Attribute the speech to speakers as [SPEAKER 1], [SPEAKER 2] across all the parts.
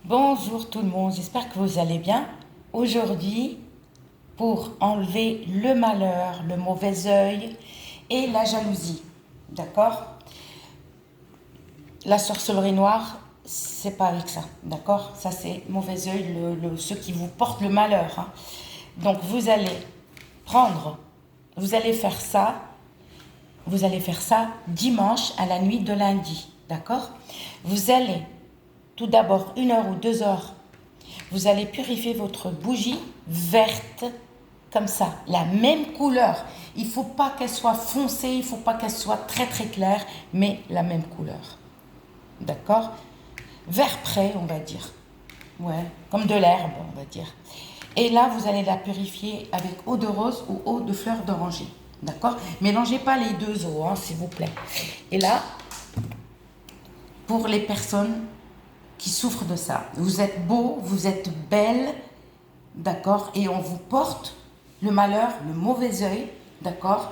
[SPEAKER 1] Bonjour tout le monde, j'espère que vous allez bien. Aujourd'hui, pour enlever le malheur, le mauvais œil et la jalousie, d'accord? La sorcellerie noire, c'est pas avec ça, d'accord? Ça c'est mauvais œil, ceux qui vous portent le malheur, hein. Donc prendre, vous allez faire ça, vous allez faire ça dimanche à la nuit de lundi, d'accord? Vous allez tout d'abord 1 heure ou 2 heures, vous allez purifier votre bougie verte comme ça, la même couleur. Il ne faut pas qu'elle soit foncée, il ne faut pas qu'elle soit très très claire, mais la même couleur. D'accord? Vert prêt, on va dire. Ouais, comme de l'herbe, on va dire. Et là, vous allez la purifier avec eau de rose ou eau de fleur d'oranger. D'accord? Mélangez pas les deux eaux, hein, s'il vous plaît. Et là, pour les personnes qui souffrent de ça, vous êtes beau, vous êtes belle, d'accord? Et on vous porte le malheur, le mauvais œil, d'accord?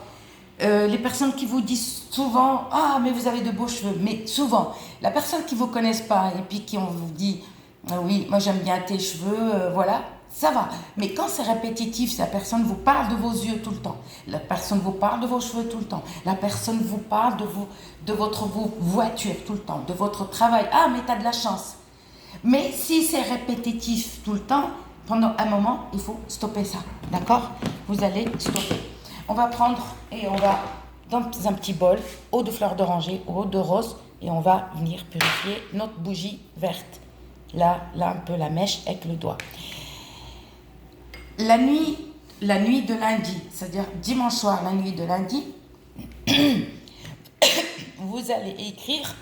[SPEAKER 1] Les personnes qui vous disent souvent, ah, mais vous avez de beaux cheveux, mais souvent, la personne qui ne vous connaisse pas et puis qui on vous dit, ah oui, moi j'aime bien tes cheveux, voilà, ça va. Mais quand c'est répétitif, si la personne vous parle de vos yeux tout le temps, la personne vous parle de vos cheveux tout le temps, la personne vous parle de votre voiture tout le temps, de votre travail, ah, mais tu as de la chance. Mais si c'est répétitif tout le temps, pendant un moment, il faut stopper ça, d'accord? Vous allez stopper. On va prendre et on va, dans un petit bol, eau de fleur d'oranger, eau de rose, et on va venir purifier notre bougie verte. Là, un peu la mèche avec le doigt. La nuit de lundi, c'est-à-dire dimanche soir, la nuit de lundi, vous allez écrire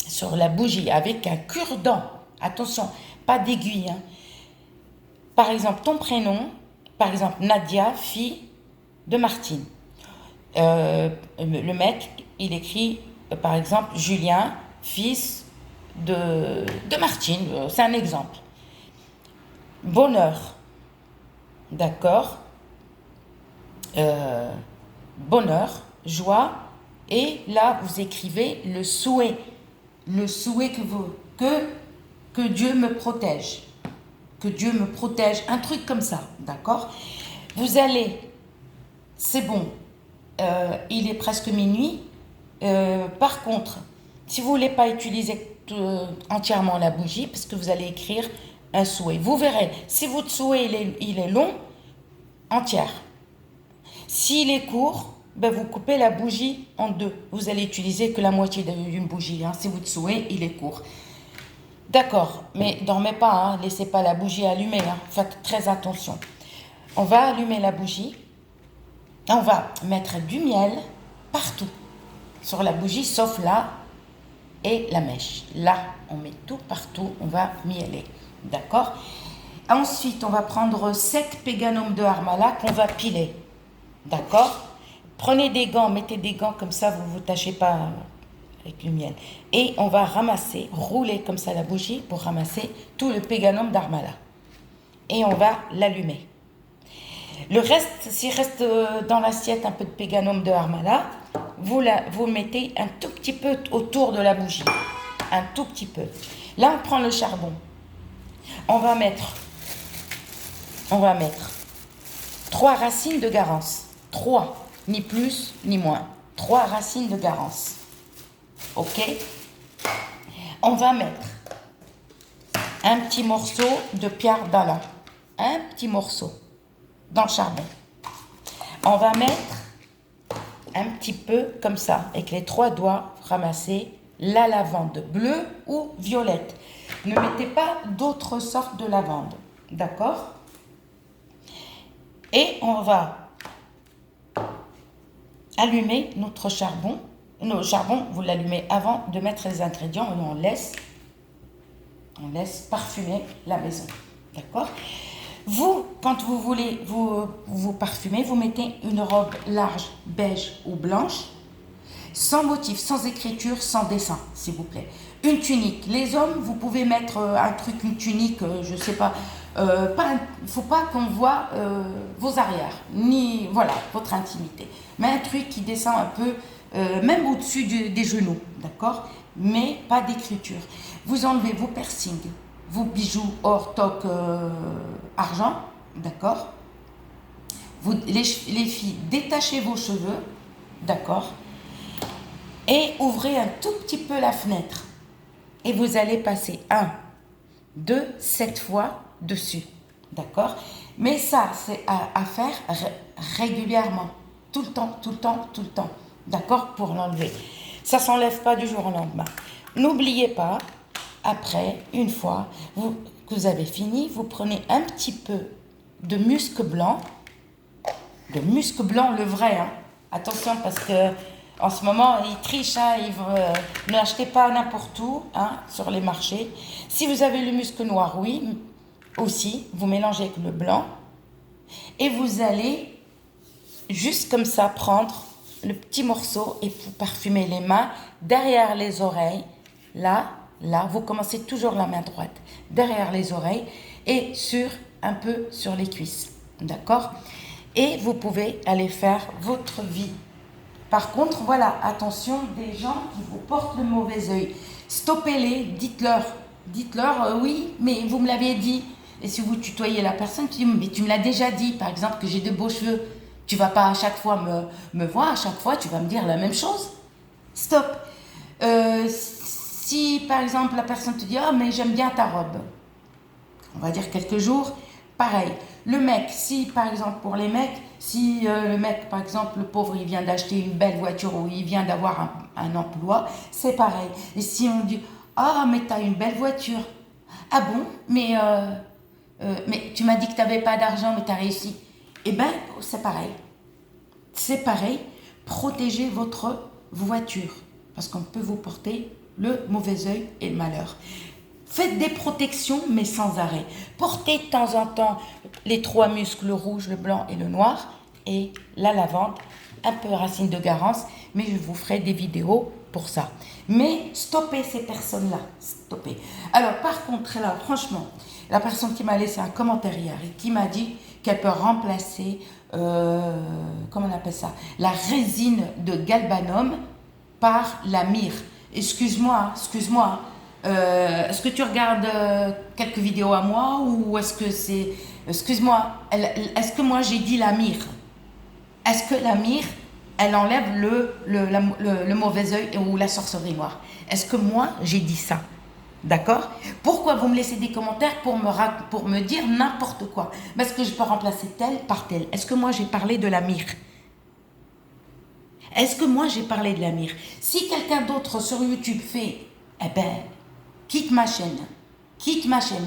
[SPEAKER 1] sur la bougie avec un cure-dent. Attention, pas d'aiguille, hein. Par exemple, ton prénom, par exemple Nadia, fille de Martine. Le mec, il écrit, par exemple, Julien, fils de Martine. C'est un exemple. Bonheur. D'accord? Bonheur, joie. Et là, vous écrivez le souhait. Le souhait que Dieu me protège. Que Dieu me protège. Un truc comme ça. D'accord? Vous allez... C'est bon. Il est presque minuit. Par contre, si vous ne voulez pas utiliser entièrement la bougie, parce que vous allez écrire un souhait. Vous verrez, si votre souhait il est long, entière. S'il est court, ben vous coupez la bougie en deux. Vous allez utiliser que la moitié d'une bougie, hein, si votre souhait il est court. D'accord, mais dormez pas, hein, laissez pas la bougie allumée, hein, faites très attention. On va allumer la bougie. On va mettre du miel partout sur la bougie, sauf là et la mèche. Là, on met tout partout, on va mieler. D'accord? Ensuite, on va prendre 7 péganums de harmala qu'on va piler. D'accord? Prenez des gants, mettez des gants comme ça, vous ne vous tâchez pas avec le miel. Et on va ramasser, rouler comme ça la bougie pour ramasser tout le péganum d'harmala. Et on va l'allumer. Le reste, s'il reste dans l'assiette un peu de péganum de harmala, vous mettez un tout petit peu autour de la bougie. Un tout petit peu. Là, on prend le charbon. On va mettre 3 racines de garance. 3, ni plus ni moins. 3 racines de garance. Ok? On va mettre un petit morceau de pierre d'Alain. Un petit morceau dans le charbon. On va mettre un petit peu comme ça, avec les 3 doigts, ramasser la lavande bleue ou violette. Ne mettez pas d'autres sortes de lavande. D'accord? Et on va allumer notre charbon. Le charbon, vous l'allumez avant de mettre les ingrédients et on laisse parfumer la maison. D'accord? Vous, quand vous voulez vous parfumer, vous mettez une robe large, beige ou blanche, sans motif, sans écriture, sans dessin, s'il vous plaît. Une tunique. Les hommes, vous pouvez mettre un truc, une tunique, je ne sais pas. Il ne faut pas qu'on voit vos arrières, ni voilà, votre intimité. Mais un truc qui descend un peu, même au-dessus des genoux, d'accord? Mais pas d'écriture. Vous enlevez vos piercings, vos bijoux or, toc, argent, d'accord? Les filles, détachez vos cheveux, d'accord? Et ouvrez un tout petit peu la fenêtre. Et vous allez passer 1, 2, 7 fois dessus, d'accord? Mais ça, c'est à faire régulièrement, tout le temps, tout le temps, tout le temps, d'accord? Pour l'enlever. Ça ne s'enlève pas du jour au lendemain. N'oubliez pas, après, une fois que vous avez fini, vous prenez un petit peu de musc blanc, le vrai, hein. Attention parce que en ce moment, ils trichent, hein, ne l'achetez pas n'importe où, hein, sur les marchés. Si vous avez le musc noir, oui, aussi, vous mélangez avec le blanc et vous allez juste comme ça prendre le petit morceau et vous parfumez les mains derrière les oreilles, là, vous commencez toujours la main droite, derrière les oreilles et un peu sur les cuisses, d'accord? Et vous pouvez aller faire votre vie. Par contre, voilà, attention des gens qui vous portent le mauvais œil. Stoppez-les, dites-leur, oui, mais vous me l'avez dit. Et si vous tutoyez la personne, tu dis, mais tu me l'as déjà dit, par exemple, que j'ai de beaux cheveux. Tu vas pas à chaque fois me voir, à chaque fois, tu vas me dire la même chose. Stop. Si, par exemple, la personne te dit, ah, mais j'aime bien ta robe. On va dire quelques jours, pareil. Le mec, si par exemple pour les mecs, si le mec par exemple le pauvre il vient d'acheter une belle voiture ou il vient d'avoir un emploi, c'est pareil. Et si on dit ah mais t'as une belle voiture, ah bon mais tu m'as dit que t'avais pas d'argent mais t'as réussi, eh ben c'est pareil. C'est pareil. Protégez votre voiture parce qu'on peut vous porter le mauvais œil et le malheur. Faites des protections, mais sans arrêt. Portez de temps en temps les 3 muscles, le rouge, le blanc et le noir, et la lavande, un peu racine de Garance, mais je vous ferai des vidéos pour ça. Mais stoppez ces personnes-là, stoppez. Alors par contre, là, franchement, la personne qui m'a laissé un commentaire hier et qui m'a dit qu'elle peut remplacer, comment on appelle ça, la résine de galbanum par la myrrhe. Excuse-moi, est-ce que tu regardes quelques vidéos à moi ou est-ce que c'est... Excuse-moi, est-ce que moi j'ai dit la myrrhe? Est-ce que la myrrhe, elle enlève le mauvais œil ou la sorcellerie noire? Est-ce que moi j'ai dit ça? D'accord? Pourquoi vous me laissez des commentaires pour me dire n'importe quoi? Parce que je peux remplacer tel par tel. Est-ce que moi j'ai parlé de la myrrhe? Est-ce que moi j'ai parlé de la myrrhe? Si quelqu'un d'autre sur YouTube fait, eh ben... quitte ma chaîne.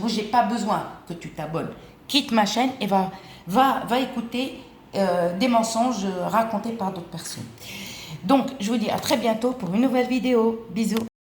[SPEAKER 1] Moi, j'ai pas besoin que tu t'abonnes. Quitte ma chaîne et va écouter des mensonges racontés par d'autres personnes. Donc, je vous dis à très bientôt pour une nouvelle vidéo. Bisous.